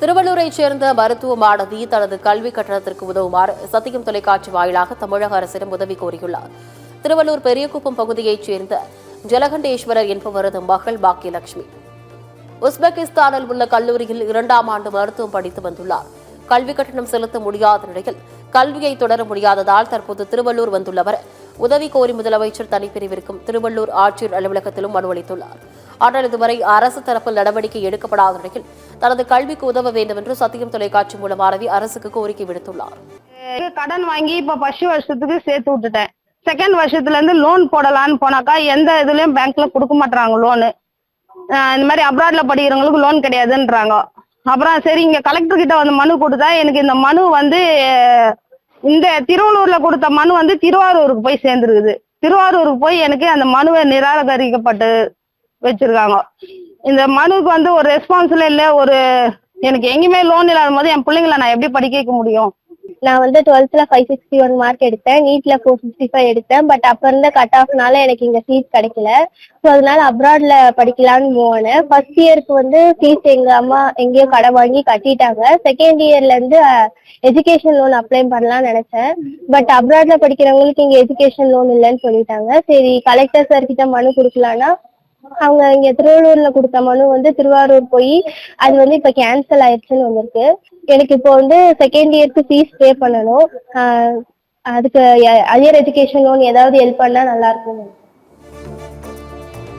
திருவள்ளூரைச் சேர்ந்த மருத்துவ மாணவி தனது கல்வி கட்டணத்திற்கு உதவுமாறு சத்தியம் தொலைக்காட்சி வாயிலாக தமிழக அரசிடம் உதவி கோரியுள்ளார். திருவள்ளூர் பெரியகுப்பம் பகுதியைச் சேர்ந்த ஜலகண்டேஸ்வரர் என்பவரது மகள் பாக்கியலட்சுமி உஸ்பெகிஸ்தானில் உள்ள கல்லூரியில் 2ஆம் ஆண்டு மருத்துவம் படித்து வந்துள்ளார். கல்வி கட்டணம் செலுத்த முடியாத நிலையில் கல்வியை தொடர முடியாததால் தற்போது திருவள்ளூர் வந்துள்ளவர் உதவி கோரி முதலமைச்சர் தனிப்பிரிவிற்கும் திருவள்ளூர் ஆட்சியர் அலுவலகத்திலும் மனு அளித்துள்ளார். ஆனால் இதுவரை அரசு தரப்பில் நடவடிக்கை எடுக்கப்படாத நிலையில் தனது கல்விக்கு உதவ வேண்டும் என்று சத்தியம் தொலைக்காட்சி மூலம் மாணவி அரசுக்கு கோரிக்கை விடுத்துள்ளார். கடன் வாங்கி இப்ப ஃபர்ஸ்ட் வருஷத்துக்கு சேர்த்து விட்டுட்டேன். செகண்ட் வருஷத்துல இருந்து லோன் போடலான்னு போனாக்கா எந்த இதுலயும் பேங்க்ல கொடுக்க மாட்டாங்க லோனு. இந்த மாதிரி அப்ராட்ல படிக்கிறவங்களுக்கு லோன் கிடையாதுன்றாங்க. அப்புறம் சரி இங்க கலெக்டர் கிட்ட வந்து மனு கொடுத்தா எனக்கு இந்த மனு வந்து இந்த திருவள்ளூர்ல கொடுத்த மனு வந்து திருவாரூருக்கு போய் சேர்ந்துருக்குது. திருவாரூருக்கு போய் எனக்கு அந்த மனுவை நிராகரிக்கப்பட்டு வச்சிருக்காங்க. இந்த மனுவுக்கு வந்து ஒரு ரெஸ்பான்ஸ்ல இல்ல. எனக்கு எங்கேயுமே லோன் இல்லாத போது என் பிள்ளைங்களை நான் எப்படி படிக்க வைக்க முடியும்? நான் வந்து 12th 561 மார்க் எடுத்தேன். நீட்ல 455 எடுத்தேன். பட் அப்ப இருந்த கட் ஆஃப்னால எனக்கு இங்க சீட் கிடைக்கல. ஸோ அதனால அப்ராட்ல படிக்கலான்னு போனேன். ஃபர்ஸ்ட் இயருக்கு வந்து ஃபீஸ் எங்க அம்மா எங்கேயோ கடன் வாங்கி கட்டிட்டாங்க. செகண்ட் இயர்ல இருந்து எஜுகேஷன் லோன் அப்ளை பண்ணலாம்னு நினைச்சேன். பட் அப்ராட்ல படிக்கிறவங்களுக்கு இங்க எஜுகேஷன் லோன் இல்லைன்னு சொல்லிட்டாங்க. சரி கலெக்டர் சார் கிட்ட மனு கொடுக்கலான்னா அவங்க இங்க திருவள்ளூர்ல கொடுத்த மனு வந்து திருவாரூர் போய் அது வந்து இப்ப கேன்சல் ஆயிடுச்சுன்னு வந்திருக்கு. எனக்கு இப்போ வந்து செகண்ட் இயருக்கு ஃபீஸ் பே பண்ணணும். அதுக்கு ஹையர் எஜுகேஷன் லோன் ஏதாவது ஹெல்ப் பண்ணா நல்லா இருக்கும்.